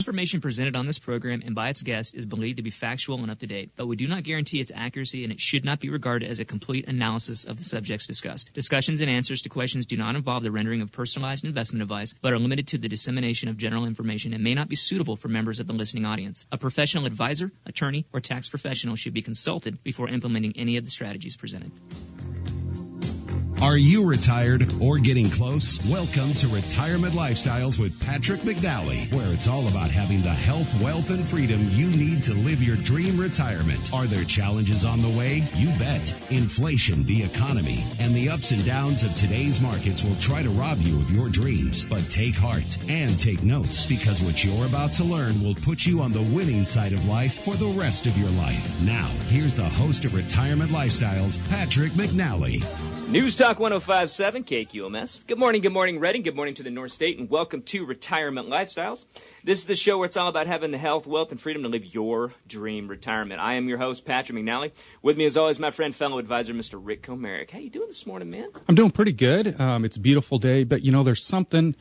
information presented on this program and by its guests is believed to be factual and up to date, but we do not guarantee its accuracy, and it should not be regarded as a complete analysis of the subjects discussed. Discussions and answers to questions do not involve the rendering of personalized investment advice, but are limited to the dissemination of general information and may not be suitable for members of the listening audience. A professional advisor, attorney, or tax professional should be consulted before implementing any of the strategies presented. Are you retired or getting close? Welcome to Retirement Lifestyles with Patrick McNally, where it's all about having the health, wealth, and freedom you need to live your dream retirement. Are there challenges on the way? You bet. Inflation, the economy, and the ups and downs of today's markets will try to rob you of your dreams. But take heart and take notes, because what you're about to learn will put you on the winning side of life for the rest of your life. Now, here's the host of Retirement Lifestyles, Patrick McNally. News Talk 105.7 KQMS. Good morning, Reading. Good morning to the North State, and welcome to Retirement Lifestyles. This is the show where it's all about having the health, wealth, and freedom to live your dream retirement. I am your host, Patrick McNally. With me, as always, my friend, fellow advisor, Mr. Rick Comerick. How you doing this morning, man? I'm doing pretty good. It's a beautiful day, but there's something.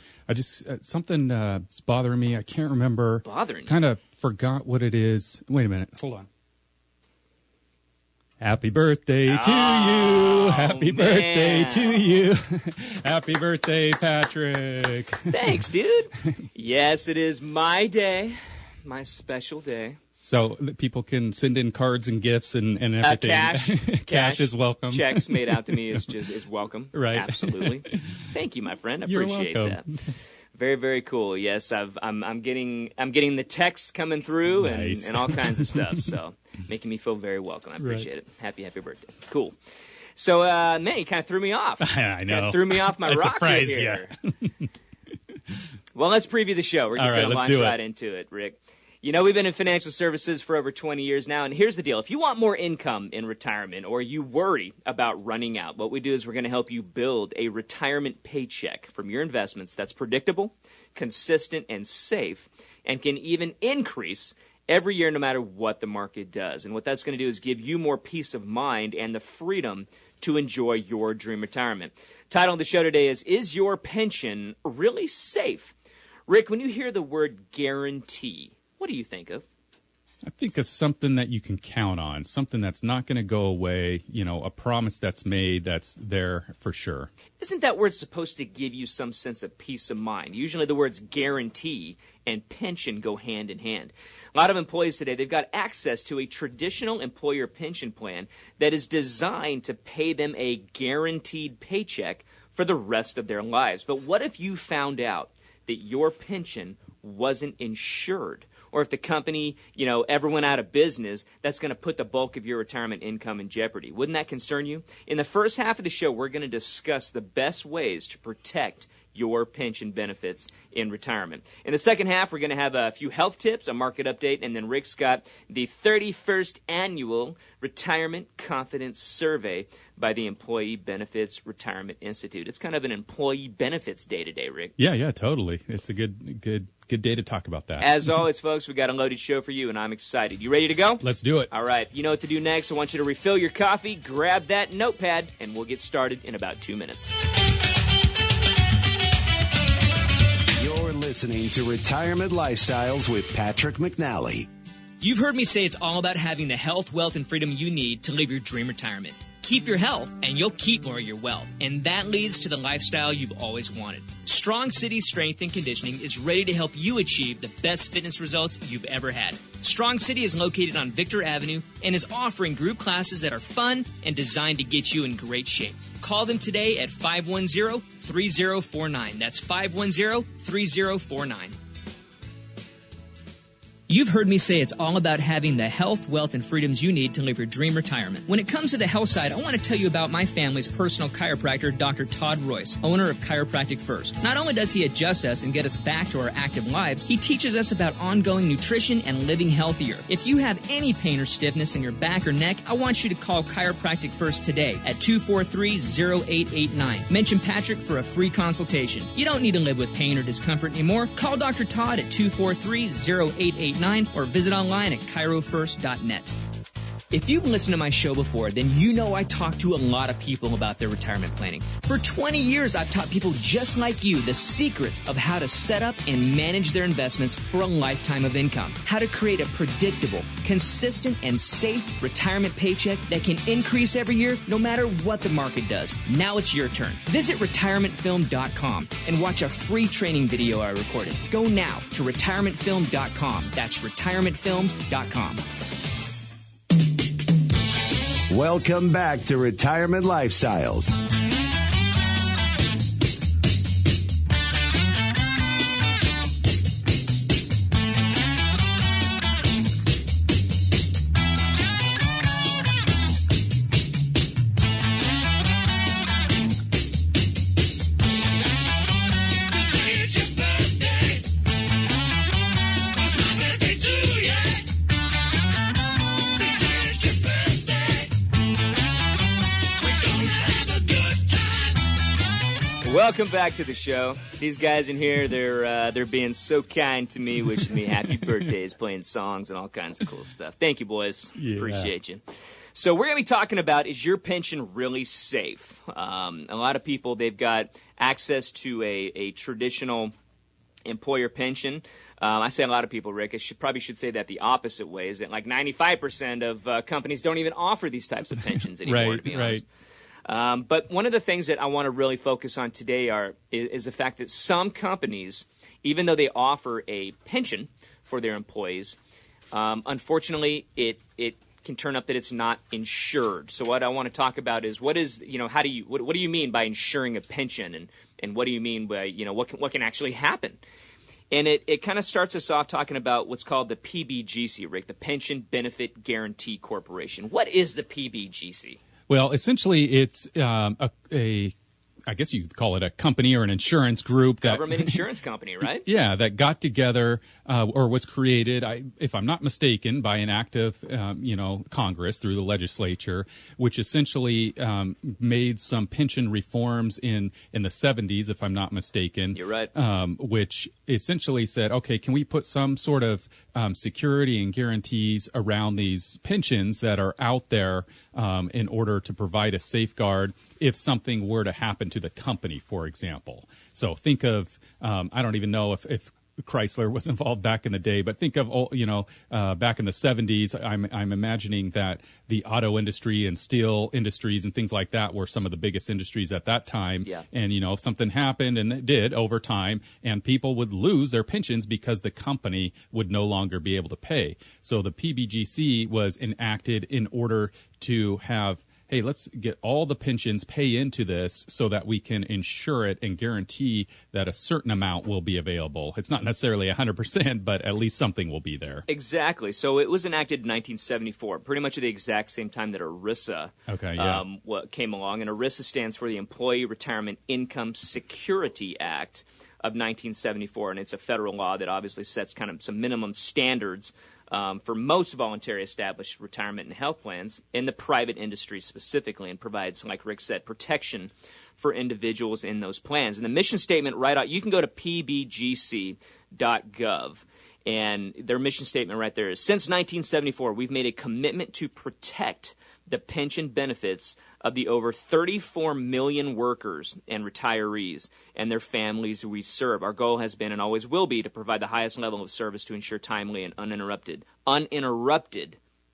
Something's bothering me. I can't remember. Bothering you? Kind of forgot what it is. Wait a minute. Hold on. Happy birthday to you. Happy birthday to you. Happy birthday, Patrick. Thanks, dude. Yes, it is my day, my special day. So people can send in cards and gifts and everything. Cash is welcome. Checks made out to me is welcome. Right. Absolutely. Thank you, my friend. I You're appreciate welcome. that. Very, very cool. Yes, I'm getting the texts coming through. Nice. and all kinds of stuff. So making me feel very welcome. I appreciate it. Happy birthday. Cool. So man, you kind of threw me off. I know. Kind of threw me off my rocker here. Well, let's preview the show. We're just going to launch right into it, Rick. We've been in financial services for over 20 years now, and here's the deal. If you want more income in retirement or you worry about running out, what we do is we're going to help you build a retirement paycheck from your investments that's predictable, consistent, and safe, and can even increase every year no matter what the market does. And what that's going to do is give you more peace of mind and the freedom to enjoy your dream retirement. Title of the show today is Your Pension Really Safe? Rick, when you hear the word guarantee, what do you think of? I think of something that you can count on, something that's not going to go away, a promise that's made that's there for sure. Isn't that word supposed to give you some sense of peace of mind? Usually the words guarantee and pension go hand in hand. A lot of employees today, they've got access to a traditional employer pension plan that is designed to pay them a guaranteed paycheck for the rest of their lives. But what if you found out that your pension wasn't insured? Or if the company, ever went out of business, that's going to put the bulk of your retirement income in jeopardy. Wouldn't that concern you? In the first half of the show, we're going to discuss the best ways to protect your pension benefits in retirement. In the second half, we're going to have a few health tips, a market update, and then Rick's got the 31st Annual Retirement Confidence Survey by the Employee Benefits Retirement Institute. It's kind of an employee benefits day today, Rick. Yeah, totally. It's a good day to talk about that. As always, folks, we got a loaded show for you, and I'm excited. You ready to go? Let's do it. All right. You know what to do next. I want you to refill your coffee, grab that notepad, and we'll get started in about 2 minutes. You're listening to Retirement Lifestyles with Patrick McNally. You've heard me say it's all about having the health, wealth, and freedom you need to live your dream retirement. Keep your health, and you'll keep more of your wealth. And that leads to the lifestyle you've always wanted. Strong City Strength and Conditioning is ready to help you achieve the best fitness results you've ever had. Strong City is located on Victor Avenue and is offering group classes that are fun and designed to get you in great shape. Call them today at 510-3049. That's 510-3049. You've heard me say it's all about having the health, wealth, and freedoms you need to live your dream retirement. When it comes to the health side, I want to tell you about my family's personal chiropractor, Dr. Todd Royce, owner of Chiropractic First. Not only does he adjust us and get us back to our active lives, he teaches us about ongoing nutrition and living healthier. If you have any pain or stiffness in your back or neck, I want you to call Chiropractic First today at 243-0889. Mention Patrick for a free consultation. You don't need to live with pain or discomfort anymore. Call Dr. Todd at 243-0889 or visit online at chirofirst.net. If you've listened to my show before, then you know I talk to a lot of people about their retirement planning. For 20 years, I've taught people just like you the secrets of how to set up and manage their investments for a lifetime of income, how to create a predictable, consistent, and safe retirement paycheck that can increase every year no matter what the market does. Now it's your turn. Visit retirementfilm.com and watch a free training video I recorded. Go now to retirementfilm.com. That's retirementfilm.com. Welcome back to Retirement Lifestyles. Welcome back to the show. These guys in here, they're being so kind to me, wishing me happy birthdays, playing songs and all kinds of cool stuff. Thank you, boys. Yeah. Appreciate you. So we're going to be talking about, is your pension really safe? A lot of people, they've got access to a traditional employer pension. I say a lot of people, Rick. I probably should say that the opposite way, is that like 95% of companies don't even offer these types of pensions anymore, to be honest. But one of the things that I want to really focus on today is the fact that some companies, even though they offer a pension for their employees, unfortunately, it can turn up that it's not insured. So what I want to talk about is what do you mean by insuring a pension, and what do you mean by what can actually happen? And it kind of starts us off talking about what's called the PBGC, Rick, the Pension Benefit Guaranty Corporation. What is the PBGC? Well, essentially, it's I guess you could call it a company or an insurance group. Government insurance company, right? Yeah, that got together or was created, if I'm not mistaken, by an act of, Congress through the legislature, which essentially made some pension reforms in the 70s, if I'm not mistaken. You're right. Which essentially said, okay, can we put some sort of security and guarantees around these pensions that are out there in order to provide a safeguard if something were to happen to the company, for example. So think of, I don't even know if Chrysler was involved back in the day, but think of, back in the 70s, I'm imagining that the auto industry and steel industries and things like that were some of the biggest industries at that time. Yeah. And, if something happened, and it did over time, and people would lose their pensions because the company would no longer be able to pay. So the PBGC was enacted in order to have, hey, let's get all the pensions pay into this so that we can insure it and guarantee that a certain amount will be available. It's not necessarily 100%, but at least something will be there. Exactly. So it was enacted in 1974, pretty much at the exact same time that ERISA came along. And ERISA stands for the Employee Retirement Income Security Act of 1974, and it's a federal law that obviously sets kind of some minimum standards for most voluntary established retirement and health plans in the private industry specifically, and provides, like Rick said, protection for individuals in those plans. And the mission statement you can go to pbgc.gov, and their mission statement right there is, since 1974, we've made a commitment to protect the pension benefits of the over 34 million workers and retirees and their families we serve. Our goal has been and always will be to provide the highest level of service to ensure timely and uninterrupted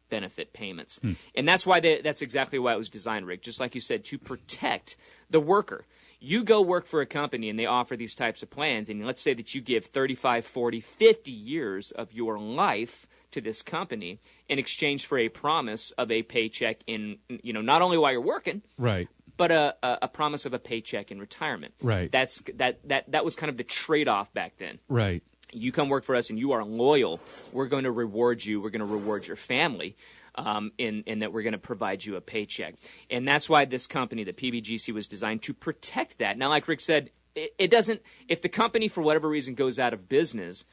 benefit payments. And that's why that's exactly why it was designed, Rick, just like you said, to protect the worker. You go work for a company and they offer these types of plans, and let's say that you give 35, 40, 50 years of your life to this company in exchange for a promise of a paycheck in, not only while you're working, right, but a promise of a paycheck in retirement. Right. That was kind of the trade-off back then. Right. You come work for us and you are loyal, we're going to reward you, we're going to reward your family, in that we're going to provide you a paycheck. And that's why this company, the PBGC, was designed to protect that. Now, like Rick said, it doesn't, if the company for whatever reason goes out of business,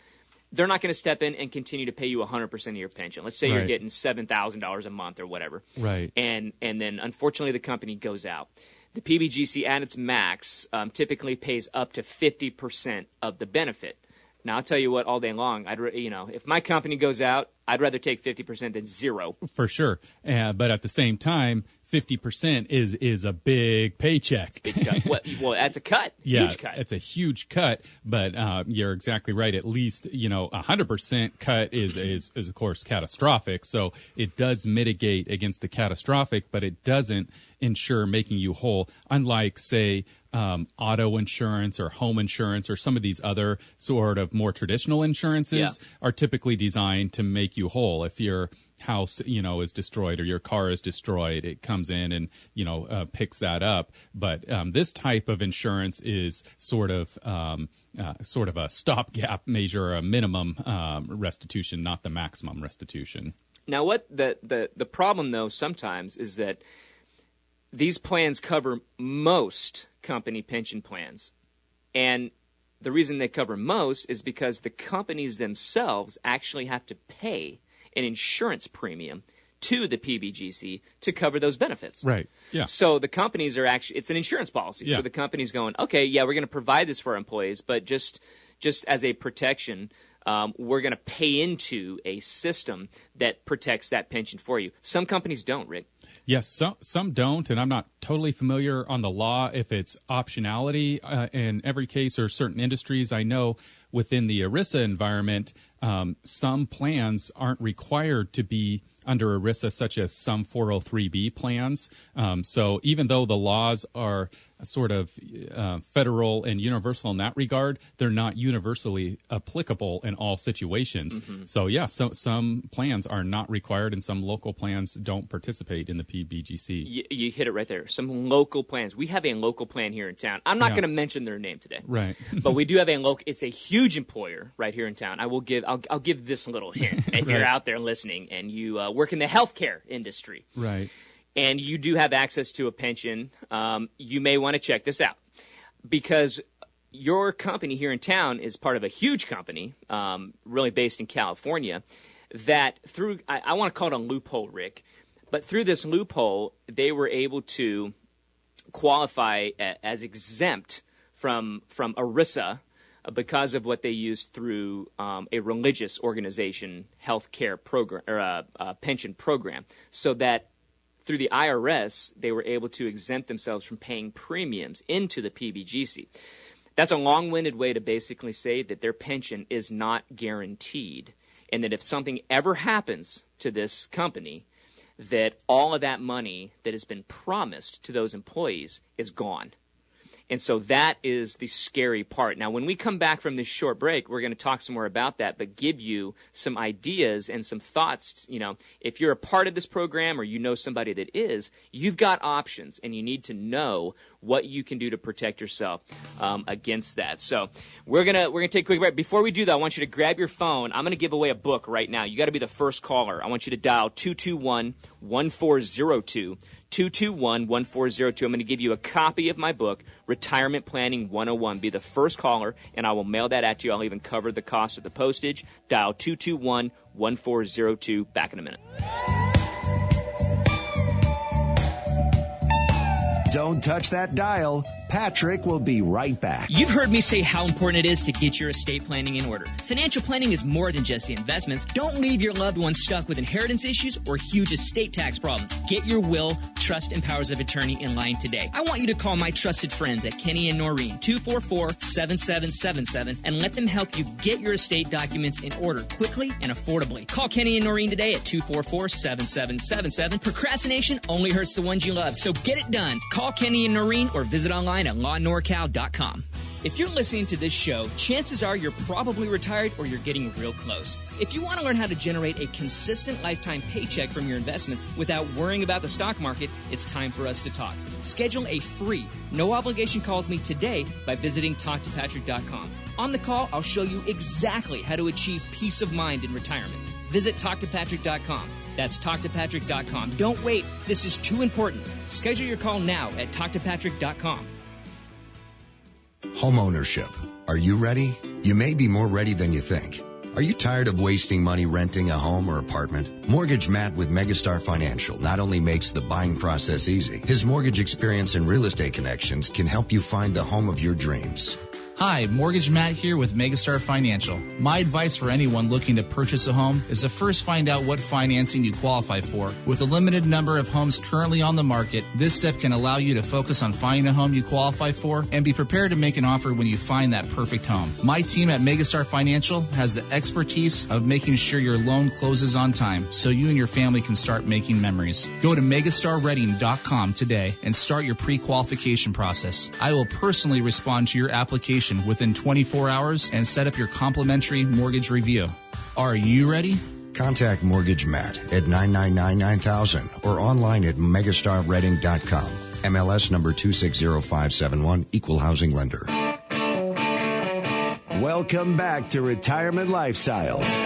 they're not going to step in and continue to pay you 100% of your pension. Let's say you're getting $7,000 a month or whatever. Right. And then, unfortunately, the company goes out. The PBGC, at its max, typically pays up to 50% of the benefit. Now, I'll tell you what, all day long, if my company goes out, I'd rather take 50% than zero. For sure. But at the same time, 50% is a big paycheck. Big cut. Well, that's a cut. Yeah, Huge cut. It's a huge cut, but you're exactly right. At least, 100% cut is of course catastrophic. So it does mitigate against the catastrophic, but it doesn't ensure making you whole. Unlike, say, auto insurance or home insurance or some of these other sort of more traditional insurances are typically designed to make you whole. If your house, is destroyed or your car is destroyed, it comes in and, picks that up. But this type of insurance is sort of a stopgap measure, a minimum restitution, not the maximum restitution. Now, what the problem, though, sometimes is that these plans cover most company pension plans. And the reason they cover most is because the companies themselves actually have to pay an insurance premium to the PBGC to cover those benefits. Right. Yeah. So the companies are actually, it's an insurance policy. Yeah. So the company's going, okay, yeah, we're going to provide this for our employees, but just as a protection, we're going to pay into a system that protects that pension for you. Some companies don't, Rick. Yes, some don't, and I'm not totally familiar on the law if it's optionality in every case or certain industries. I know within the ERISA environment, some plans aren't required to be under ERISA, such as some 403B plans. So even though the laws are sort of federal and universal in that regard, they're not universally applicable in all situations. Mm-hmm. So, yeah, some plans are not required and some local plans don't participate in the PBGC. You hit it right there. Some local plans. We have a local plan here in town. I'm not going to mention their name today. Right. But we do have a local. It's a huge employer right here in town. I'll give this little hint. If you're out there listening and you work in the healthcare industry. Right. And you do have access to a pension, you may want to check this out because your company here in town is part of a huge company, really based in California, that through, I want to call it a loophole, Rick, but through this loophole, they were able to qualify as exempt from ERISA because of what they used through a religious organization healthcare program or pension program, so that through the IRS, they were able to exempt themselves from paying premiums into the PBGC. That's a long-winded way to basically say that their pension is not guaranteed, and that if something ever happens to this company, that all of that money that has been promised to those employees is gone. And so that is the scary part. Now, when we come back from this short break, we're going to talk some more about that, but give you some ideas and some thoughts. If you're a part of this program or you know somebody that is, you've got options, and you need to know what you can do to protect yourself against that. So we're gonna take a quick break. Before we do that, I want you to grab your phone. I'm going to give away a book right now. You got to be the first caller. I want you to dial 221-1402. 221-1402. I'm going to give you a copy of my book, Retirement Planning 101. Be the first caller, and I will mail that out to you. I'll even cover the cost of the postage. Dial 221-1402. Back in a minute. Don't touch that dial. Patrick will be right back. You've heard me say how important it is to get your estate planning in order. Financial planning is more than just the investments. Don't leave your loved ones stuck with inheritance issues or huge estate tax problems. Get your will, trust, and powers of attorney in line today. I want you to call my trusted friends at Kenny and Noreen, 244-7777, and let them help you get your estate documents in order quickly and affordably. Call Kenny and Noreen today at 244-7777. Procrastination only hurts the ones you love, so get it done. Call Kenny and Noreen or visit online at lawnorcal.com. If you're listening to this show, chances are you're probably retired or you're getting real close. If you want to learn how to generate a consistent lifetime paycheck from your investments without worrying about the stock market, it's time for us to talk. Schedule a free, no-obligation call with me today by visiting TalkToPatrick.com. On the call, I'll show you exactly how to achieve peace of mind in retirement. Visit TalkToPatrick.com. That's TalkToPatrick.com. Don't wait. This is too important. Schedule your call now at TalkToPatrick.com. Homeownership. Are you ready? You may be more ready than you think. Are you tired of wasting money renting a home or apartment? Mortgage Matt with Megastar Financial not only makes the buying process easy, his mortgage experience and real estate connections can help you find the home of your dreams. Hi, Mortgage Matt here with Megastar Financial. My advice for anyone looking to purchase a home is to first find out what financing you qualify for. With a limited number of homes currently on the market, this step can allow you to focus on finding a home you qualify for and be prepared to make an offer when you find that perfect home. My team at Megastar Financial has the expertise of making sure your loan closes on time so you and your family can start making memories. Go to megastarreading.com today and start your pre-qualification process. I will personally respond to your application within 24 hours and set up your complimentary mortgage review. Are you ready? Contact Mortgage Matt at 999-9000 or online at megastarreading.com. MLS number 260571, Equal Housing Lender. Welcome back to Retirement Lifestyles.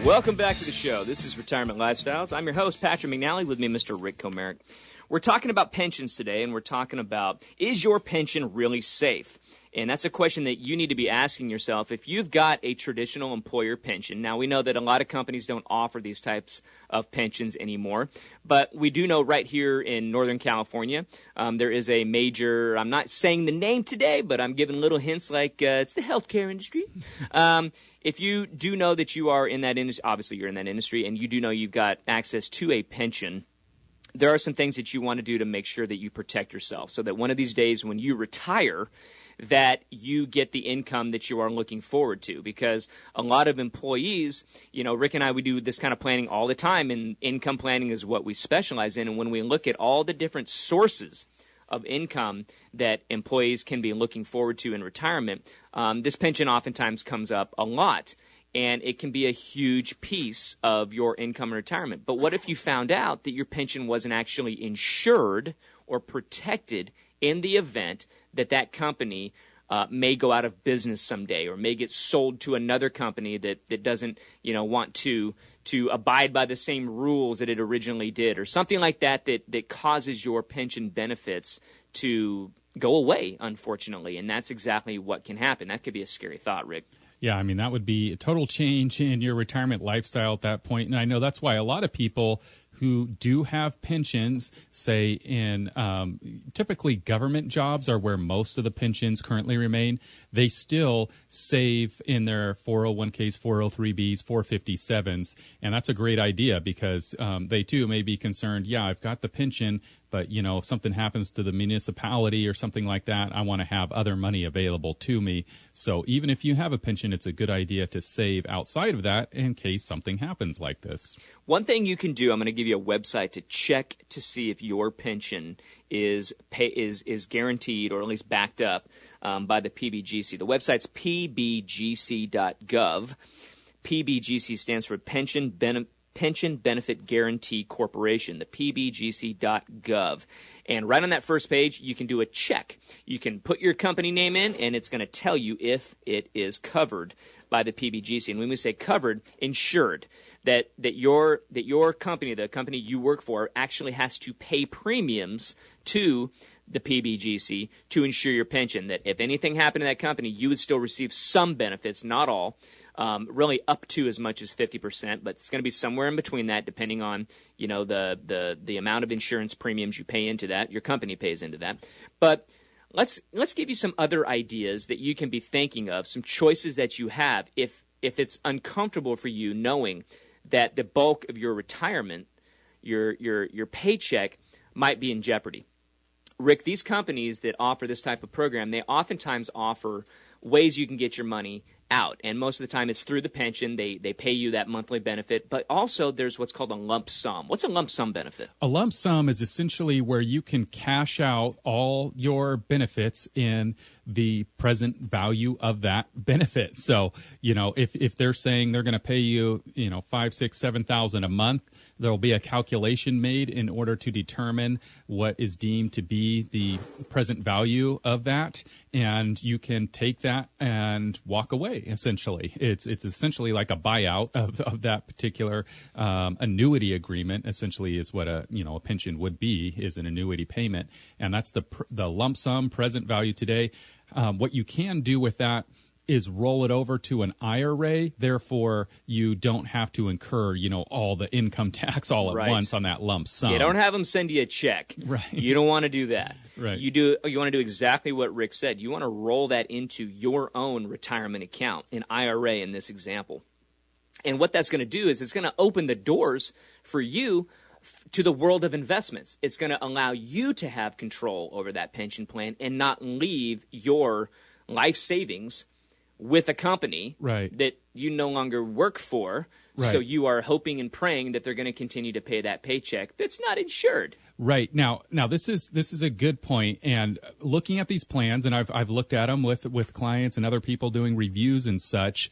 Welcome back to the show. This is Retirement Lifestyles. I'm your host, Patrick McNally, with me, Mr. Rick Comerick. We're talking about pensions today, and we're talking about, is your pension really safe? And that's a question that you need to be asking yourself. If you've got a traditional employer pension, now we know that a lot of companies don't offer these types of pensions anymore, but we do know right here in Northern California, there is a major, I'm not saying the name today, but I'm giving little hints like it's the healthcare industry. If you do know that you are in that industry, obviously you're in that industry, and you do know you've got access to a pension, there are some things that you want to do to make sure that you protect yourself so that one of these days when you retire, that you get the income that you are looking forward to. Because a lot of employees, you know, Rick and I, we do this kind of planning all the time, and income planning is what we specialize in. And when we look at all the different sources of income that employees can be looking forward to in retirement, this pension oftentimes comes up a lot. And it can be a huge piece of your income in retirement. But what if you found out that your pension wasn't actually insured or protected in the event that that company may go out of business someday, or may get sold to another company that doesn't, you know, want to abide by the same rules that it originally did, or something like that causes your pension benefits to go away, unfortunately. And that's exactly what can happen. That could be a scary thought, Rick. Yeah, I mean, that would be a total change in your retirement lifestyle at that point. And I know that's why a lot of people who do have pensions, say in typically government jobs are where most of the pensions currently remain, they still save in their 401ks, 403bs, 457s. And that's a great idea because they too may be concerned, yeah, I've got the pension, but, you know, if something happens to the municipality or something like that, I want to have other money available to me. So even if you have a pension, it's a good idea to save outside of that in case something happens like this. One thing you can do, I'm going to give you a website to check to see if your pension is guaranteed or at least backed up by the PBGC. The website's pbgc.gov. PBGC stands for Pension Benefit Guarantee Corporation, the pbgc.gov. And right on that first page, you can do a check. You can put your company name in, and it's going to tell you if it is covered by the PBGC. And when we say covered, insured, that your company, the company you work for, actually has to pay premiums to the PBGC to insure your pension, that if anything happened to that company, you would still receive some benefits, not all, really up to as much as 50%, but it's going to be somewhere in between that, depending on, you know, the amount of insurance premiums you pay into that, your company pays into that. But let's give you some other ideas that you can be thinking of, some choices that you have if it's uncomfortable for you knowing that the bulk of your retirement, your paycheck, might be in jeopardy. Rick, these companies that offer this type of program, they oftentimes offer ways you can get your money out. And most of the time it's through the pension. They pay you that monthly benefit. But also there's what's called a lump sum. What's a lump sum benefit? A lump sum is essentially where you can cash out all your benefits in the present value of that benefit. So, you know, if they're saying they're going to pay you, you know, $5,000, $6,000, $7,000 a month, there'll be a calculation made in order to determine what is deemed to be the present value of that. And you can take that and walk away, essentially. It's essentially like a buyout of that particular annuity agreement, essentially is what a pension would be, is an annuity payment. And that's the lump sum present value today. What you can do with that is roll it over to an IRA. Therefore, you don't have to incur, all the income tax all at once on that lump sum. You don't have them send you a check. Right. You don't want to do that. Right. You want to do exactly what Rick said. You want to roll that into your own retirement account, an IRA in this example. And what that's going to do is it's going to open the doors for you to the world of investments. It's going to allow you to have control over that pension plan and not leave your life savings with a company that you no longer work for. Right. So you are hoping and praying that they're going to continue to pay that paycheck that's not insured. Right. Now this is a good point. And looking at these plans, and I've looked at them with clients and other people doing reviews and such.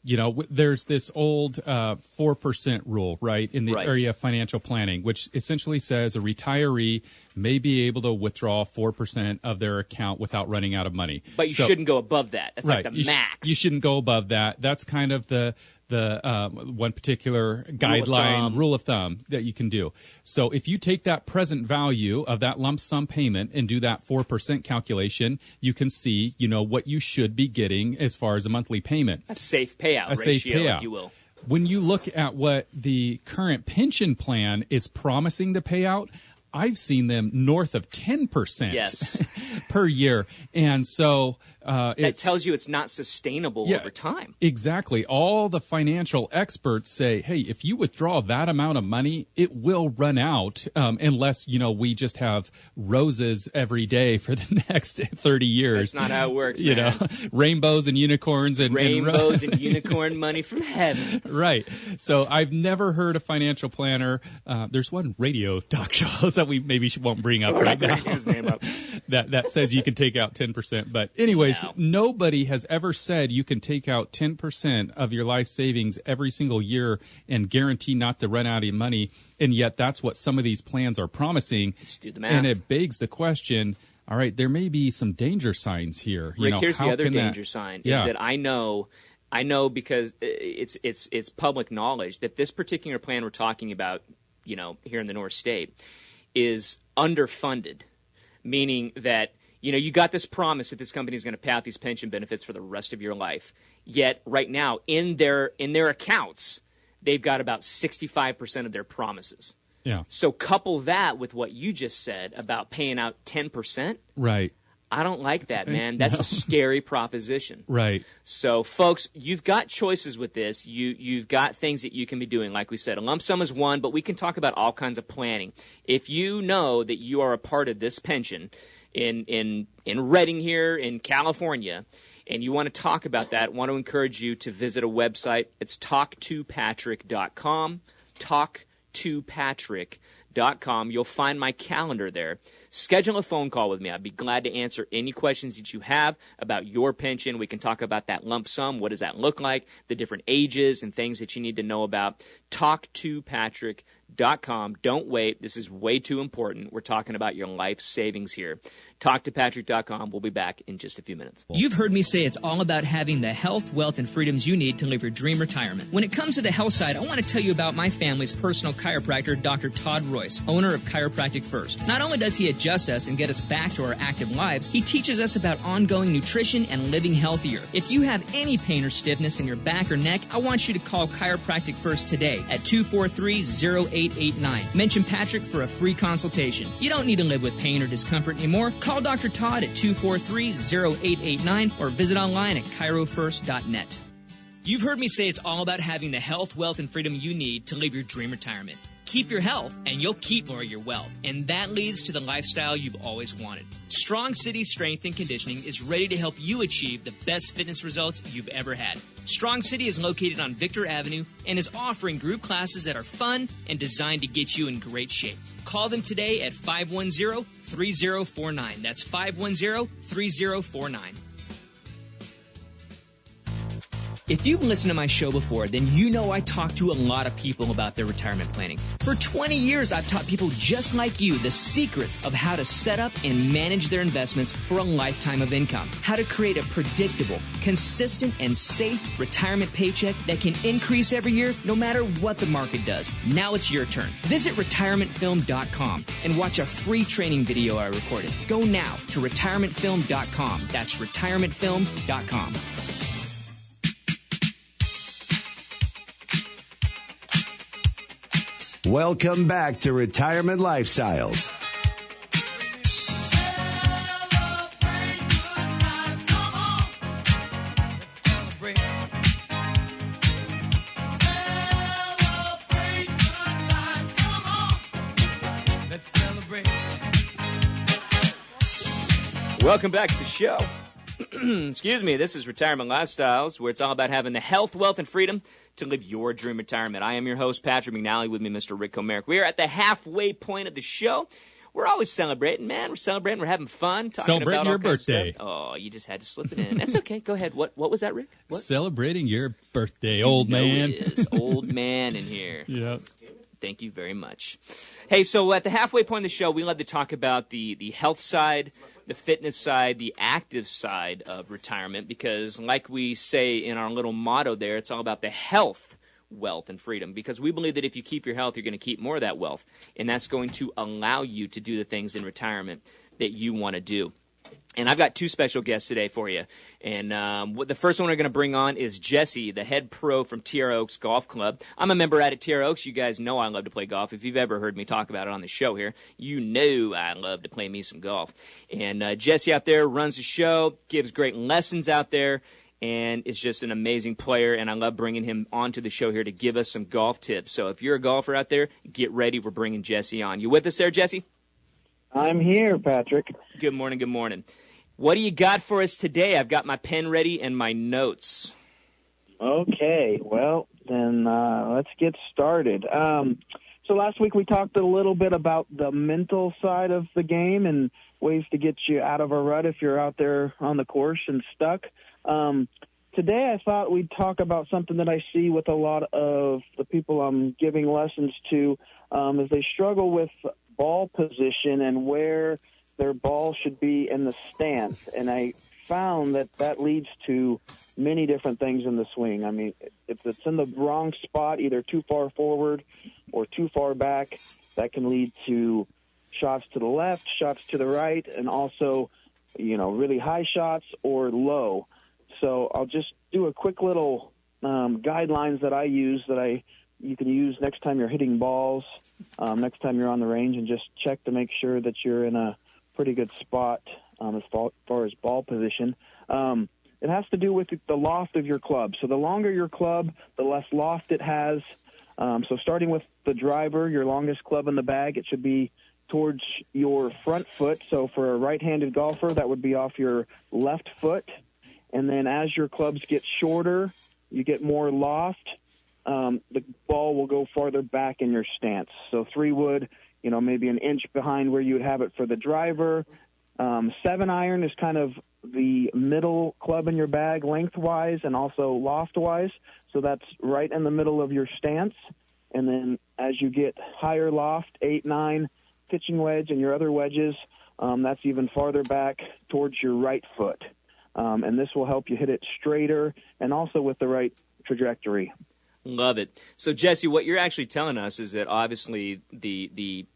There's this old 4% rule, right, in the area of financial planning, which essentially says a retiree may be able to withdraw 4% of their account without running out of money. But you shouldn't go above that. That's like the max. You shouldn't go above that. That's kind of the one particular guideline, rule of thumb that you can do. So if you take that present value of that lump sum payment and do that 4% calculation, you can see, what you should be getting as far as a monthly payment. A safe payout ratio, if you will. When you look at what the current pension plan is promising to pay out, I've seen them north of 10% per year. And so that tells you it's not sustainable over time. Exactly. All the financial experts say, hey, if you withdraw that amount of money, it will run out unless, we just have roses every day for the next 30 years. That's not how it works, man. Rainbows and unicorns. And unicorn money from heaven. Right. So I've never heard a financial planner. There's one radio talk show that we maybe won't bring up right now. His name up. that says you can take out 10%. But anyways, nobody has ever said you can take out 10% of your life savings every single year and guarantee not to run out of money. And yet that's what some of these plans are promising. Just do the math. And it begs the question, all right, there may be some danger signs here. Rick, here's the other danger sign is that I know because it's public knowledge that this particular plan we're talking about, here in the North State, is underfunded, meaning that, you got this promise that this company is going to pay out these pension benefits for the rest of your life. Yet right now in their accounts, they've got about 65% of their promises. Yeah. So couple that with what you just said about paying out 10%. Right. I don't like that, man. That's a scary proposition. Right. So, folks, you've got choices with this. You've got things that you can be doing. Like we said, a lump sum is one, but we can talk about all kinds of planning. If you know that you are a part of this pension in Redding here in California, and you want to talk about that, I want to encourage you to visit a website. It's talktopatrick.com, talktopatrick.com. You'll find my calendar there. Schedule a phone call with me. I'd be glad to answer any questions that you have about your pension. We can talk about that lump sum. What does that look like? The different ages and things that you need to know about. TalkToPatrick.com. Don't wait. This is way too important. We're talking about your life savings here. TalkToPatrick.com. We'll be back in just a few minutes. You've heard me say it's all about having the health, wealth, and freedoms you need to live your dream retirement. When it comes to the health side, I want to tell you about my family's personal chiropractor, Dr. Todd Royce, owner of Chiropractic First. Not only does he adjust us and get us back to our active lives, he teaches us about ongoing nutrition and living healthier. If you have any pain or stiffness in your back or neck, I want you to call Chiropractic First today at 243-0889. Mention Patrick for a free consultation. You don't need to live with pain or discomfort anymore. Call Dr. Todd at 243-0889 or visit online at chirofirst.net. You've heard me say it's all about having the health, wealth, and freedom you need to live your dream retirement. Keep your health, and you'll keep more of your wealth. And that leads to the lifestyle you've always wanted. Strong City Strength and Conditioning is ready to help you achieve the best fitness results you've ever had. Strong City is located on Victor Avenue and is offering group classes that are fun and designed to get you in great shape. Call them today at 510-3049. That's 510-3049. If you've listened to my show before, then you know I talk to a lot of people about their retirement planning. For 20 years, I've taught people just like you the secrets of how to set up and manage their investments for a lifetime of income, how to create a predictable, consistent, and safe retirement paycheck that can increase every year no matter what the market does. Now it's your turn. Visit retirementfilm.com and watch a free training video I recorded. Go now to retirementfilm.com. That's retirementfilm.com. Welcome back to Retirement Lifestyles. Welcome back to the show. Excuse me, this is Retirement Lifestyles, where it's all about having the health, wealth, and freedom to live your dream retirement. I am your host, Patrick McNally, with me, Mr. Rick Comerick. We are at the halfway point of the show. We're always celebrating, man. We're celebrating. We're having fun. Celebrating about your all kinds of birthday. stuff. Oh, you just had to slip it in. That's okay. Go ahead. What was that, Rick? What? Celebrating your birthday, old man. It is. Old man in here. Yeah. Thank you very much. Hey, so at the halfway point of the show, we love to talk about the health side, the fitness side, the active side of retirement, because like we say in our little motto there, it's all about the health, wealth, and freedom, because we believe that if you keep your health, you're going to keep more of that wealth, and that's going to allow you to do the things in retirement that you want to do. And I've got two special guests today for you. And the first one we're going to bring on is Jesse, the head pro from TR Oaks Golf Club. I'm a member at TR Oaks. You guys know I love to play golf. If you've ever heard me talk about it on the show here, you know I love to play me some golf. And Jesse out there runs the show, gives great lessons out there, and is just an amazing player. And I love bringing him onto the show here to give us some golf tips. So if you're a golfer out there, get ready. We're bringing Jesse on. You with us there, Jesse? I'm here, Patrick. Good morning, good morning. What do you got for us today? I've got my pen ready and my notes. Okay, well, then let's get started. So last week we talked a little bit about the mental side of the game and ways to get you out of a rut if you're out there on the course and stuck. Today I thought we'd talk about something that I see with a lot of the people I'm giving lessons to, is they struggle with ball position and where their ball should be in the stance. And I found that leads to many different things in the swing. I mean, if it's in the wrong spot, either too far forward or too far back, that can lead to shots to the left, shots to the right, and also, really high shots or low. So I'll just do a quick little guidelines that I use you can use next time you're hitting balls, next time you're on the range, and just check to make sure that you're in a pretty good spot as far as ball position. It has to do with the loft of your club. So the longer your club, the less loft it has. So starting with the driver, your longest club in the bag, it should be towards your front foot. So for a right-handed golfer, that would be off your left foot. And then as your clubs get shorter, you get more loft. The ball will go farther back in your stance. So 3-wood, maybe an inch behind where you would have it for the driver. 7-iron is kind of the middle club in your bag lengthwise and also loft-wise. So that's right in the middle of your stance. And then as you get higher loft, 8, 9, pitching wedge and your other wedges, that's even farther back towards your right foot. And this will help you hit it straighter and also with the right trajectory. Love it. So, Jesse, what you're actually telling us is that obviously the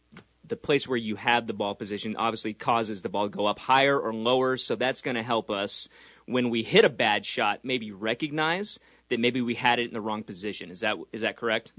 place where you have the ball position obviously causes the ball to go up higher or lower, so that's going to help us when we hit a bad shot maybe recognize that maybe we had it in the wrong position. Is that correct?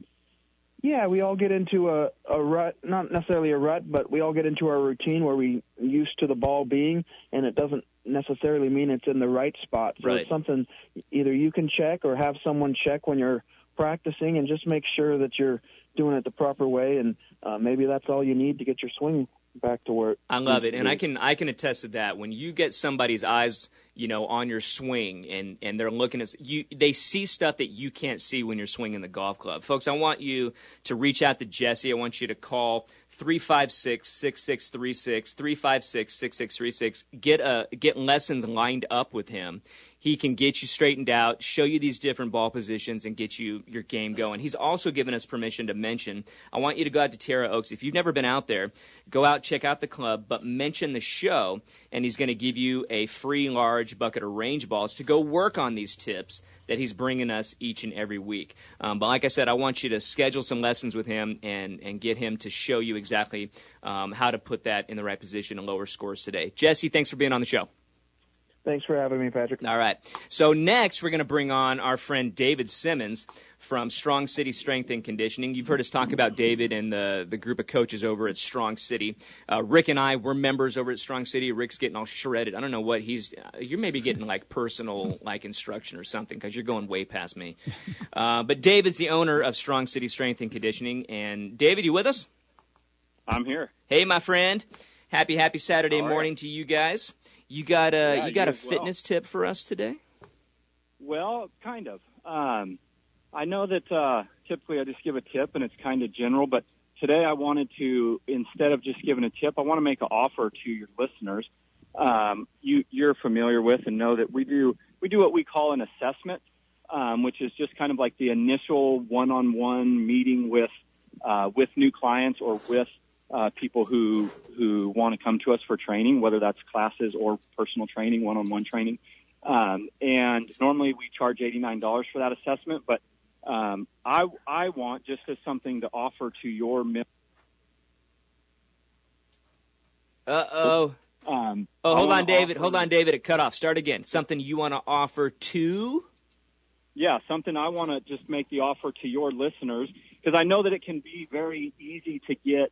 Yeah, we all get into a rut, not necessarily a rut, but we all get into our routine where we used to the ball being, and it doesn't necessarily mean it's in the right spot. So Right. It's something either you can check or have someone check when you're practicing, and just make sure that you're doing it the proper way, and maybe that's all you need to get your swing back to work. I love it, and I can attest to that. When you get somebody's eyes, on your swing, and they're looking at you, they see stuff that you can't see when you're swinging the golf club. Folks, I want you to reach out to Jesse. I want you to call 356-6636, 356-6636. Get lessons lined up with him. He can get you straightened out, show you these different ball positions, and get you your game going. He's also given us permission to mention, I want you to go out to Terra Oaks. If you've never been out there, go out, check out the club, but mention the show, and he's going to give you a free large bucket of range balls to go work on these tips that he's bringing us each and every week. But like I said, I want you to schedule some lessons with him and get him to show you exactly how to put that in the right position and lower scores today. Jesse, thanks for being on the show. Thanks for having me, Patrick. All right. So next, we're going to bring on our friend David Simmons from Strong City Strength and Conditioning. You've heard us talk about David and the group of coaches over at Strong City. Rick and I, we're members over at Strong City. Rick's getting all shredded. I don't know what you're maybe getting like personal like instruction or something because you're going way past me. But David's the owner of Strong City Strength and Conditioning. And David, you with us? I'm here. Hey, my friend. Happy Saturday morning to you guys. You got a fitness tip for us today? Well, kind of. I know that typically I just give a tip and it's kind of general, but today I wanted to, instead of just giving a tip, I want to make an offer to your listeners. You're familiar with and know that we do what we call an assessment, which is just kind of like the initial one-on-one meeting with new clients or with people who want to come to us for training, whether that's classes or personal training, one-on-one training. And normally we charge $89 for that assessment, but I want just as something to offer to your hold on, David. Hold on, David. It cut off. Start again. Something you want to offer to? Yeah, something I want to just make the offer to your listeners, because I know that it can be very easy to get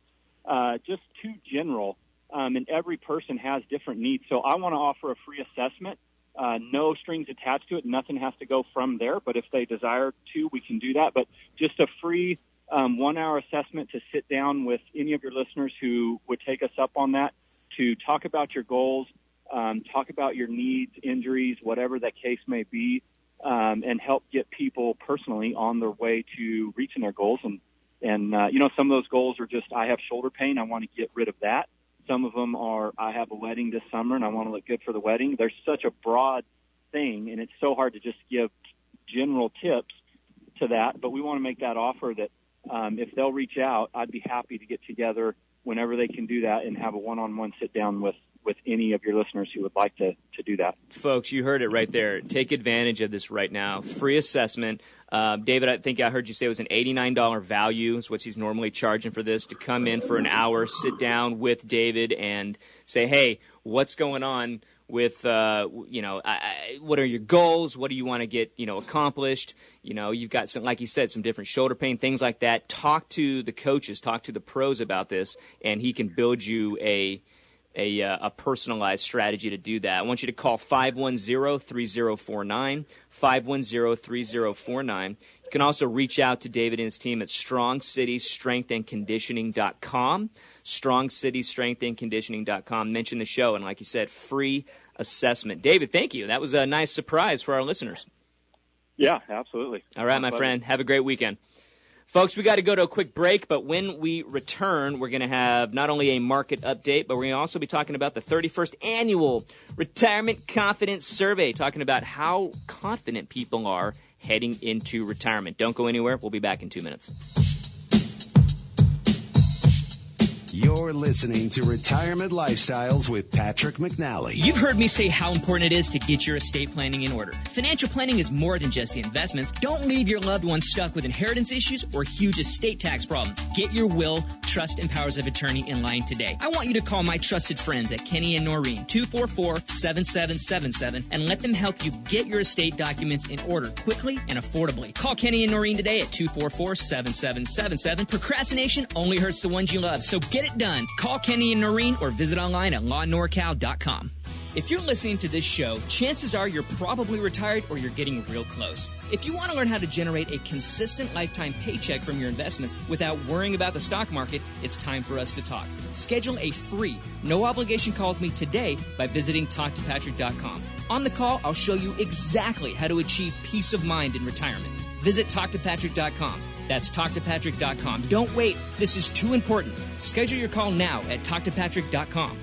just too general, and every person has different needs. So I want to offer a free assessment, no strings attached to it. Nothing has to go from there, but if they desire to, we can do that. But just a free 1-hour assessment to sit down with any of your listeners who would take us up on that, to talk about your goals, talk about your needs, injuries, whatever that case may be, and help get people personally on their way to reaching their goals. And some of those goals are just, I have shoulder pain, I want to get rid of that. Some of them are, I have a wedding this summer and I want to look good for the wedding. There's such a broad thing, and it's so hard to just give general tips to that. But we want to make that offer that if they'll reach out, I'd be happy to get together whenever they can do that and have a one-on-one sit down with any of your listeners who would like to do that. Folks, you heard it right there. Take advantage of this right now. Free assessment. David, I think I heard you say it was an $89 value is what he's normally charging for this, to come in for an hour, sit down with David and say, hey, what's going on with, what are your goals? What do you want to get, accomplished? You've got some, like you said, some different shoulder pain, things like that. Talk to the coaches, talk to the pros about this, and he can build you a personalized strategy to do that. I want you to call 510-3049, 510-3049. You can also reach out to David and his team at strongcitystrengthandconditioning.com, strongcitystrengthandconditioning.com. Mention the show, and like you said, free assessment. David, thank you. That was a nice surprise for our listeners. Yeah, absolutely. All right, my friend. Have a great weekend. Folks, we got to go to a quick break, but when we return, we're going to have not only a market update, but we're going to also be talking about the 31st Annual Retirement Confidence Survey, talking about how confident people are heading into retirement. Don't go anywhere. We'll be back in 2 minutes. You're listening to Retirement Lifestyles with Patrick McNally. You've heard me say how important it is to get your estate planning in order. Financial planning is more than just the investments. Don't leave your loved ones stuck with inheritance issues or huge estate tax problems. Get your will, trust, and powers of attorney in line today. I want you to call my trusted friends at Kenny and Noreen, 244-7777, and let them help you get your estate documents in order quickly and affordably. Call Kenny and Noreen today at 244-7777. Procrastination only hurts the ones you love, so get it done. Call Kenny and Noreen or visit online at lawnorcal.com. If you're listening to this show, chances are you're probably retired or you're getting real close. If you want to learn how to generate a consistent lifetime paycheck from your investments without worrying about the stock market, it's time for us to talk. Schedule a free, no-obligation call with me today by visiting TalkToPatrick.com. On the call, I'll show you exactly how to achieve peace of mind in retirement. Visit TalkToPatrick.com. That's TalkToPatrick.com. Don't wait. This is too important. Schedule your call now at TalkToPatrick.com.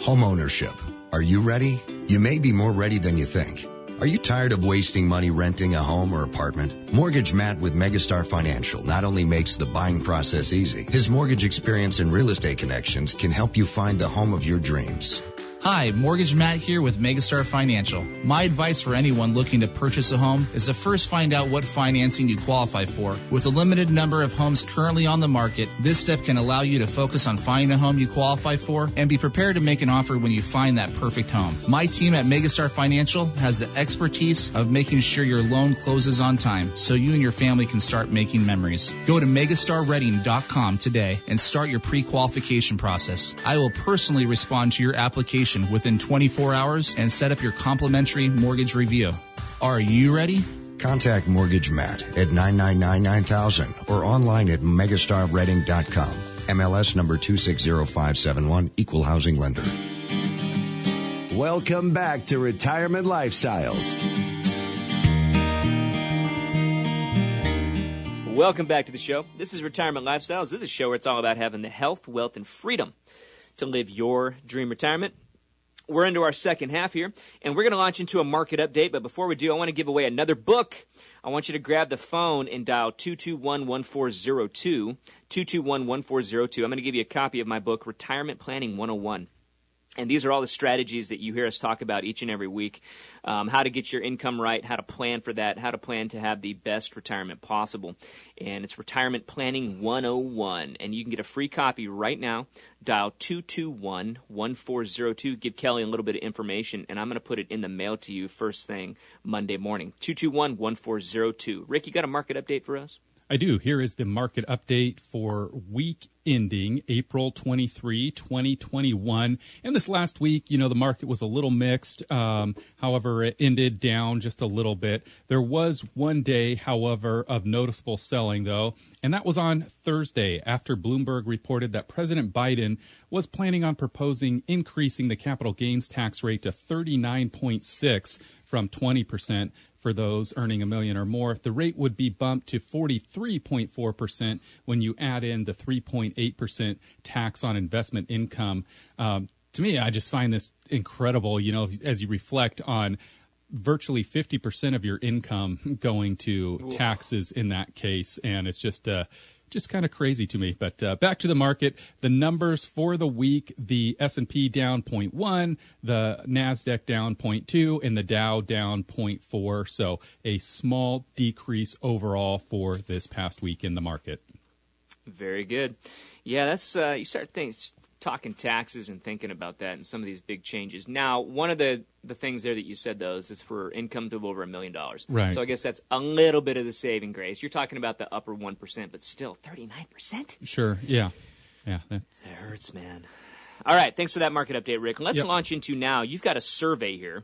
Home ownership. Are you ready? You may be more ready than you think. Are you tired of wasting money renting a home or apartment? Mortgage Matt with Megastar Financial not only makes the buying process easy, his mortgage experience and real estate connections can help you find the home of your dreams. Hi, Mortgage Matt here with Megastar Financial. My advice for anyone looking to purchase a home is to first find out what financing you qualify for. With a limited number of homes currently on the market, this step can allow you to focus on finding a home you qualify for and be prepared to make an offer when you find that perfect home. My team at Megastar Financial has the expertise of making sure your loan closes on time so you and your family can start making memories. Go to megastarreading.com today and start your pre-qualification process. I will personally respond to your application within 24 hours and set up your complimentary mortgage review. Are you ready? Contact Mortgage Matt at 999-9000 or online at megastarreading.com. MLS number 260571, Equal Housing Lender. Welcome back to Retirement Lifestyles. Welcome back to the show. This is Retirement Lifestyles. This is a show where it's all about having the health, wealth, and freedom to live your dream retirement. We're into our second half here, and we're going to launch into a market update. But before we do, I want to give away another book. I want you to grab the phone and dial 221-1402, 221-1402. I'm going to give you a copy of my book, Retirement Planning 101. And these are all the strategies that you hear us talk about each and every week, how to get your income right, how to plan for that, how to plan to have the best retirement possible. And it's Retirement Planning 101. And you can get a free copy right now. Dial 221-1402. Give Kelly a little bit of information, and I'm going to put it in the mail to you first thing Monday morning. 221-1402. Rick, you got a market update for us? I do. Here is the market update for week ending April 23, 2021. And this last week, the market was a little mixed. However, it ended down just a little bit. There was one day, however, of noticeable selling, though, and that was on Thursday after Bloomberg reported that President Biden was planning on proposing increasing the capital gains tax rate to 39.6 from 20%. For those earning $1 million or more, the rate would be bumped to 43.4% when you add in the 3.8% tax on investment income. To me, I just find this incredible, as you reflect on virtually 50% of your income going to taxes in that case. And it's just kind of crazy to me. But back to the market, the numbers for the week, the S&P down 0.1, the NASDAQ down 0.2, and the Dow down 0.4. So a small decrease overall for this past week in the market. Very good. Yeah, that's you start talking taxes and thinking about that and some of these big changes. Now, one of the things there that you said, though, is for income to over $1 million. Right. So I guess that's a little bit of the saving grace. You're talking about the upper 1%, but still 39%? Sure, yeah. It hurts, man. All right, thanks for that market update, Rick. Let's launch into now. You've got a survey here.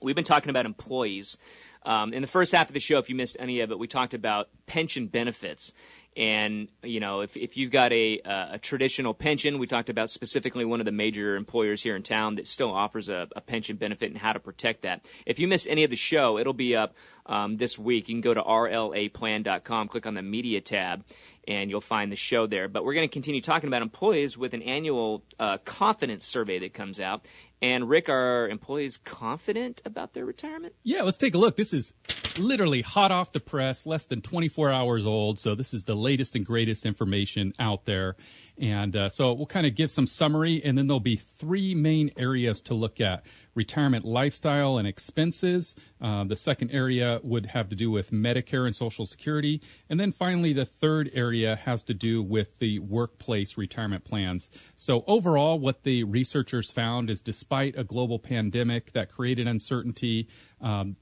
We've been talking about employees. In the first half of the show, if you missed any of it, we talked about pension benefits. And, if you've got a traditional pension, we talked about specifically one of the major employers here in town that still offers a pension benefit and how to protect that. If you missed any of the show, it'll be up this week. You can go to rlaplan.com, click on the media tab, and you'll find the show there. But we're going to continue talking about employees with an annual confidence survey that comes out. And, Rick, are employees confident about their retirement? Yeah, let's take a look. This is literally hot off the press, less than 24 hours old. So this is the latest and greatest information out there. And so we'll kind of give some summary, and then there'll be three main areas to look at: retirement lifestyle and expenses. The second area would have to do with Medicare and Social Security. And then finally, the third area has to do with the workplace retirement plans. So overall, what the researchers found is despite a global pandemic that created uncertainty,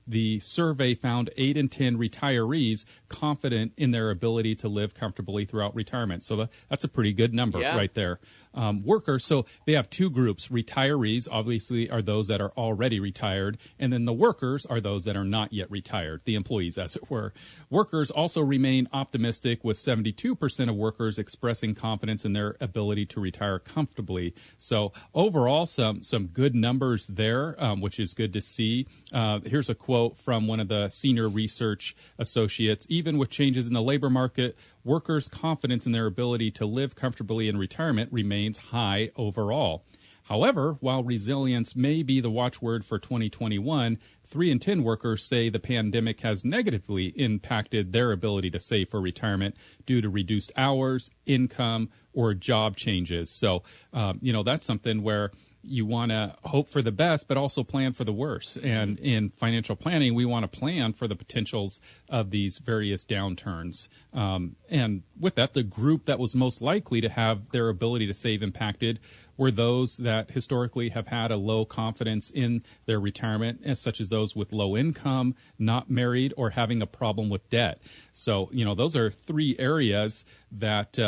the survey found 8 in 10 retirees confident in their ability to live comfortably throughout retirement. So that's a pretty good number right there. workers. So they have two groups. Retirees, obviously, are those that are already retired, and then the workers are those that are not yet retired, the employees, as it were. Workers also remain optimistic, with 72% of workers expressing confidence in their ability to retire comfortably. So overall, some good numbers there, which is good to see. Here's a quote from one of the senior research associates. Even with changes in the labor market, workers' confidence in their ability to live comfortably in retirement remains high overall. However, while resilience may be the watchword for 2021, 3 in 10 workers say the pandemic has negatively impacted their ability to save for retirement due to reduced hours, income, or job changes. So, that's something where you want to hope for the best, but also plan for the worst. And in financial planning, we want to plan for the potentials of these various downturns. And with that, the group that was most likely to have their ability to save impacted were those that historically have had a low confidence in their retirement, such as those with low income, not married, or having a problem with debt. So, those are 3 areas that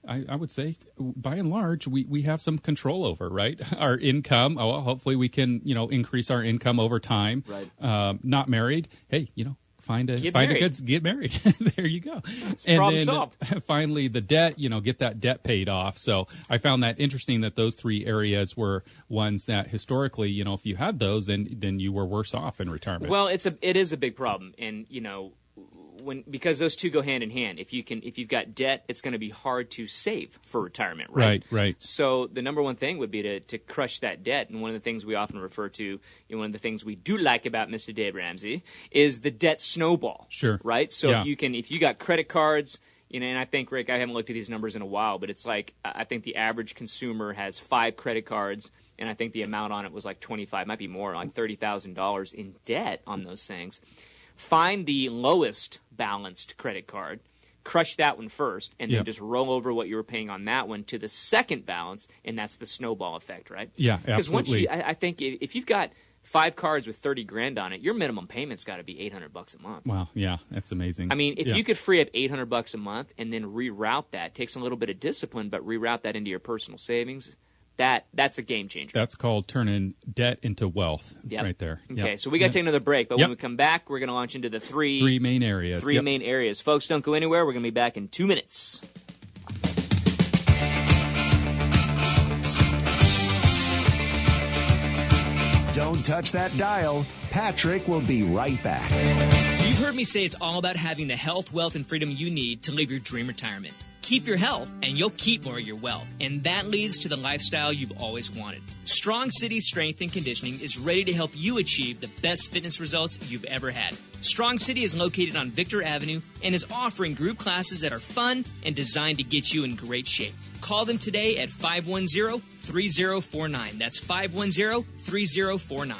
I would say, by and large, we have some control over, right? Our income, hopefully we can, increase our income over time. Right. Not married, hey, get married. There you go. Problem solved. Finally, the debt, get that debt paid off. So I found that interesting that those 3 areas were ones that historically, if you had those, then you were worse off in retirement. Well, it is a big problem, and because those two go hand in hand. If you've got debt, it's going to be hard to save for retirement, right? Right. So the number one thing would be to crush that debt. And one of the things we often refer to, one of the things we do like about Mr. Dave Ramsey is the debt snowball. Sure. Right? So Yeah. if you got credit cards, and I think, Rick, I haven't looked at these numbers in a while, but it's like I think the average consumer has 5 credit cards, and I think the amount on it was like 25, might be more, like $30,000 in debt on those things. Find the lowest balanced credit card, crush that one first, and then just roll over what you were paying on that one to the second balance, and that's the snowball effect, right? Yeah, Because absolutely. I think if you've got 5 cards with $30,000 on it, your minimum payment's got to be $800 a month. Wow, yeah, that's amazing. I mean, if you could free up $800 a month and then reroute that, takes a little bit of discipline, but reroute that into your personal savings. That's a game changer. That's called turning debt into wealth right there. Okay, so we got to take another break, but when we come back, we're going to launch into the three main areas. Main areas. Folks, don't go anywhere. We're going to be back in 2 minutes. Don't touch that dial. Patrick will be right back. You've heard me say it's all about having the health, wealth, and freedom you need to live your dream retirement. Keep your health, and you'll keep more of your wealth. And that leads to the lifestyle you've always wanted. Strong City Strength and Conditioning is ready to help you achieve the best fitness results you've ever had. Strong City is located on Victor Avenue and is offering group classes that are fun and designed to get you in great shape. Call them today at 510-3049. That's 510-3049.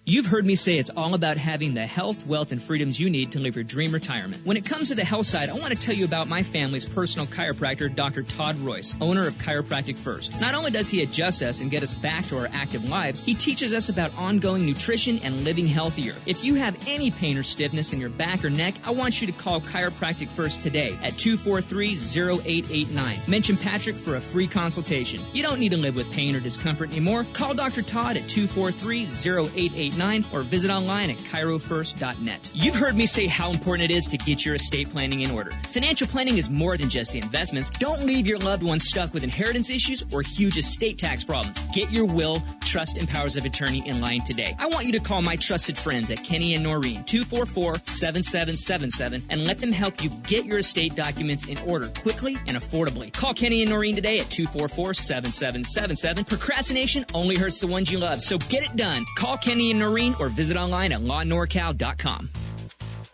You've heard me say it's all about having the health, wealth, and freedoms you need to live your dream retirement. When it comes to the health side, I want to tell you about my family's personal chiropractor, Dr. Todd Royce, owner of Chiropractic First. Not only does he adjust us and get us back to our active lives, he teaches us about ongoing nutrition and living healthier. If you have any pain or stiffness in your back or neck, I want you to call Chiropractic First today at 243-0889. Mention Patrick for a free consultation. You don't need to live with pain or discomfort anymore. Call Dr. Todd at 243-0889. Or visit online at chirofirst.net. You've heard me say how important it is to get your estate planning in order. Financial planning is more than just the investments. Don't leave your loved ones stuck with inheritance issues or huge estate tax problems. Get your will, trust, and powers of attorney in line today. I want you to call my trusted friends at Kenny and Noreen, 244-7777, and let them help you get your estate documents in order quickly and affordably. Call Kenny and Noreen today at 244-7777. Procrastination only hurts the ones you love, so get it done. Call Kenny and Noreen or visit online at lawnorcal.com.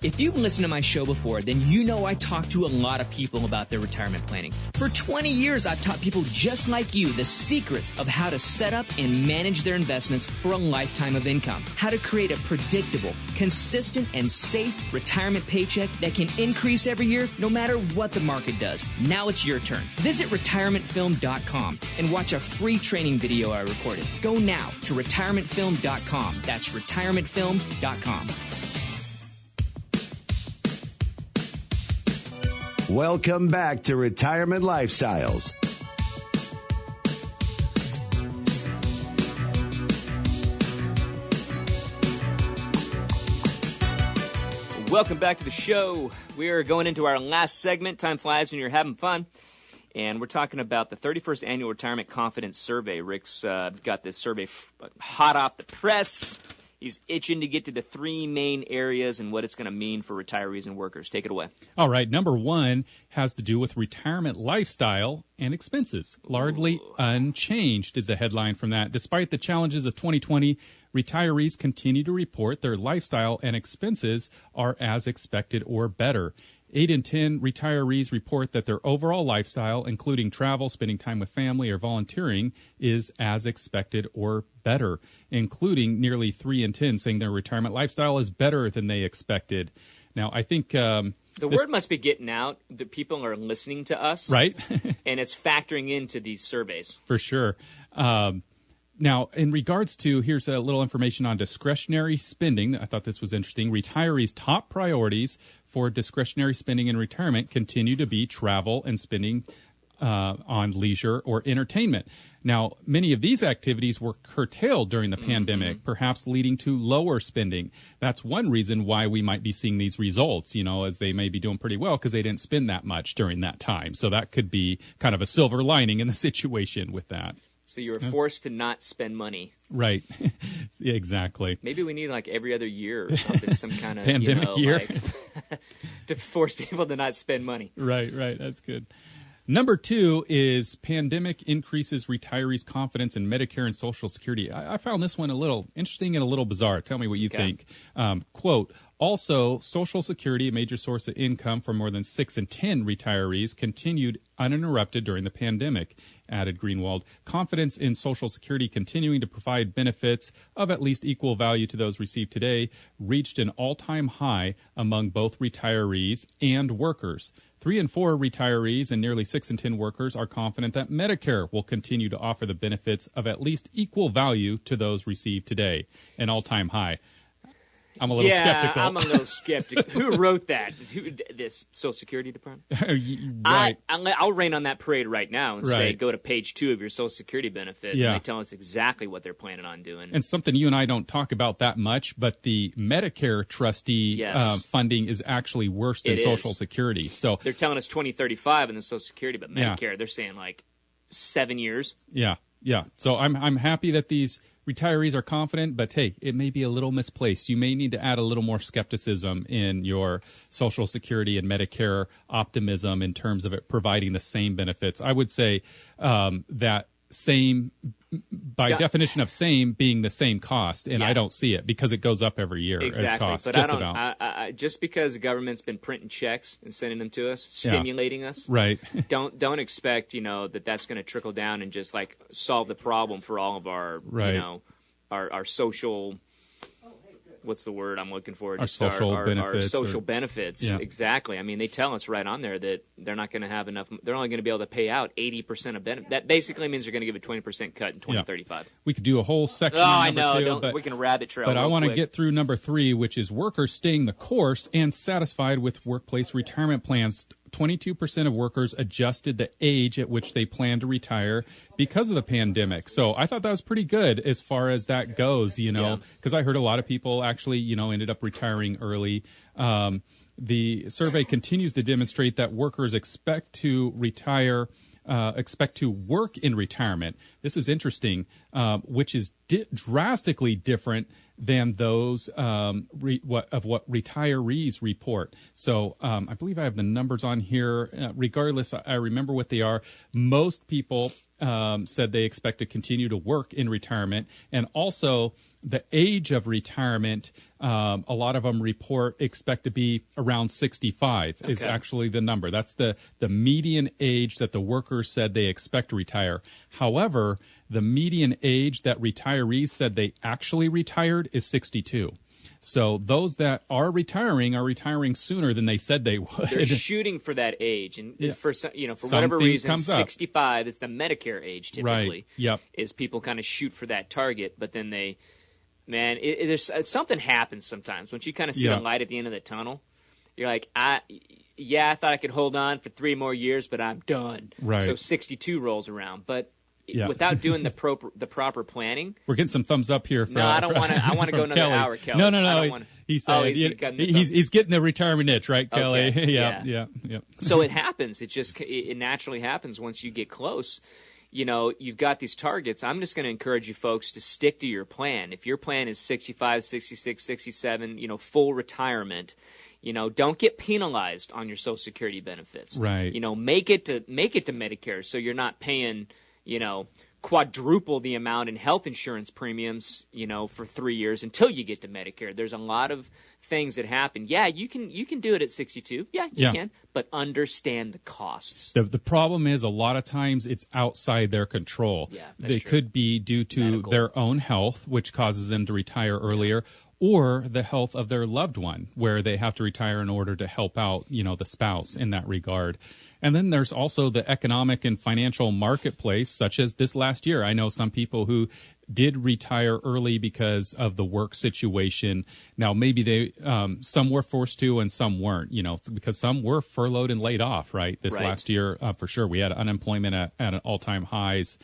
If you've listened to my show before, then you know I talk to a lot of people about their retirement planning. For 20 years, I've taught people just like you the secrets of how to set up and manage their investments for a lifetime of income. How to create a predictable, consistent, and safe retirement paycheck that can increase every year no matter what the market does. Now it's your turn. Visit retirementfilm.com and watch a free training video I recorded. Go now to retirementfilm.com. That's retirementfilm.com. Welcome back to Retirement Lifestyles. Welcome back to the show. We're going into our last segment. Time flies when you're having fun. And we're talking about the 31st Annual Retirement Confidence Survey. Rick's got this survey hot off the press. He's itching to get to the three main areas and what it's going to mean for retirees and workers. Take it away. All right. Number one has to do with retirement lifestyle and expenses. Largely unchanged is the headline from that. Despite the challenges of 2020, retirees continue to report their lifestyle and expenses are as expected or better. 8 in 10 retirees report that their overall lifestyle, including travel, spending time with family, or volunteering, is as expected or better, including nearly 3 in 10 saying their retirement lifestyle is better than they expected. Now, I think the word must be getting out that people are listening to us. Right. And it's factoring into these surveys. For sure. Now, in regards to, here's a little information on discretionary spending. I thought this was interesting. Retirees' top priorities for discretionary spending in retirement continue to be travel and spending on leisure or entertainment. Now, many of these activities were curtailed during the pandemic, perhaps leading to lower spending. That's one reason why we might be seeing these results, as they may be doing pretty well because they didn't spend that much during that time. So that could be kind of a silver lining in the situation with that. So you were forced to not spend money. Right. Yeah, exactly. Maybe we need like every other year or something, some kind of pandemic year to force people to not spend money. Right. That's good. Number two is pandemic increases retirees' confidence in Medicare and Social Security. I found this one a little interesting and a little bizarre. Tell me what you think. Quote, also, Social Security, a major source of income for more than 6 in 10 retirees, continued uninterrupted during the pandemic, added Greenwald. Confidence in Social Security continuing to provide benefits of at least equal value to those received today reached an all-time high among both retirees and workers. 3 in 4 retirees and nearly 6 in 10 workers are confident that Medicare will continue to offer the benefits of at least equal value to those received today, an all-time high. I'm a little skeptical. I'm a little skeptical. Who wrote that? This Social Security Department? Right. I'll rain on that parade right now and say go to page 2 of your Social Security benefit. Yeah. And they tell us exactly what they're planning on doing. And something you and I don't talk about that much, but the Medicare trustee funding is actually worse than Social Security. So they're telling us 2035 in the Social Security, but Medicare, they're saying like 7 years. Yeah. So I'm happy that these retirees are confident, but hey, it may be a little misplaced. You may need to add a little more skepticism in your Social Security and Medicare optimism in terms of it providing the same benefits. I would say that same, by definition of same, being the same cost, and I don't see it because it goes up every year as cost. But just because the government's been printing checks and sending them to us, stimulating us, right? don't expect that's going to trickle down and just like solve the problem for all of our our social. What's the word I'm looking for? Our social benefits. Our social benefits, exactly. I mean, they tell us right on there that they're not going to have enough. They're only going to be able to pay out 80% of benefits. That basically means they're going to give a 20% cut in 2035. We could do a whole section. I know. We can rabbit trail. But I want to get through number 3, which is workers staying the course and satisfied with workplace retirement plans. 22% of workers adjusted the age at which they plan to retire because of the pandemic. So I thought that was pretty good as far as that goes, because I heard a lot of people actually, ended up retiring early. The survey continues to demonstrate that workers expect to work in retirement. This is interesting, which is drastically different than those what retirees report. So I believe I have the numbers on here. Regardless, I remember what they are. Most people said they expect to continue to work in retirement, and also the age of retirement. A lot of them expect to be around 65 is actually the number. That's the median age that the workers said they expect to retire. However, the median age that retirees said they actually retired is 62. So those that are retiring sooner than they said they would. They're shooting for that age, and for whatever reason, 65 is the Medicare age typically. Right. Yep. Is people kind of shoot for that target, but then there's something happens sometimes once you kind of see the light at the end of the tunnel. you're like, I thought I could hold on for 3 more years, but I'm done. Right. So 62 rolls around, but Yeah. without doing the proper planning. We're getting some thumbs up here. No, I don't want to. I want to go another Kelly. hour, Kelly. No. I don't wanna, He said he's getting the retirement itch, right, Kelly? Okay. Yeah. So it happens. It naturally happens once you get close. You know, you've got these targets. I'm just going to encourage you folks to stick to your plan. If your plan is 65, 66, 67, full retirement, don't get penalized on your Social Security benefits. Right. Make it to Medicare so you're not paying, quadruple the amount in health insurance premiums, for 3 years until you get to Medicare. There's a lot of things that happen. Yeah, you can do it at 62. Yeah, you can, but understand the costs. The problem is a lot of times it's outside their control. Yeah, that's they true. could be due to Medical. their own health, which causes them to retire earlier, or the health of their loved one, where they have to retire in order to help out, the spouse in that regard. And then there's also the economic and financial marketplace, such as this last year. I know some people who did retire early because of the work situation. Now, maybe some were forced to and some weren't, because some were furloughed and laid off, right? This last year, for sure. We had unemployment at an all-time highs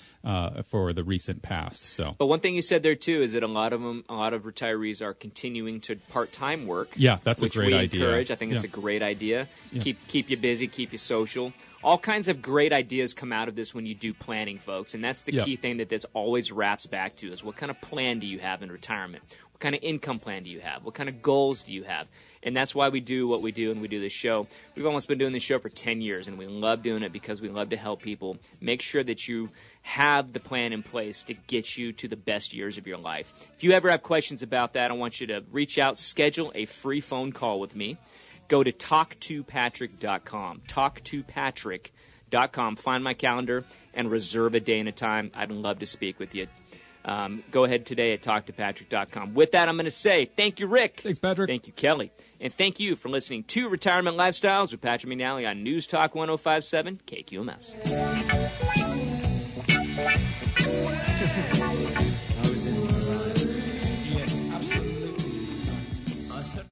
for the recent past. So, But one thing you said there, too, is that a lot of retirees are continuing to part-time work. Yeah, that's a which great we idea. encourage. I think it's a great idea. Keep you busy, keep you social. All kinds of great ideas come out of this when you do planning, folks. And that's the key thing that this always wraps back to is what kind of plan do you have in retirement? What kind of income plan do you have? What kind of goals do you have? And that's why we do what we do and we do this show. We've almost been doing this show for 10 years, and we love doing it because we love to help people make sure that you have the plan in place to get you to the best years of your life. If you ever have questions about that, I want you to reach out, schedule a free phone call with me. Go to talktopatrick.com, talktopatrick.com. Find my calendar and reserve a day and a time. I'd love to speak with you. Go ahead today at talktopatrick.com. With that, I'm going to say thank you, Rick. Thanks, Patrick. Thank you, Kelly. And thank you for listening to Retirement Lifestyles with Patrick McNally on News Talk 105.7 KQMS.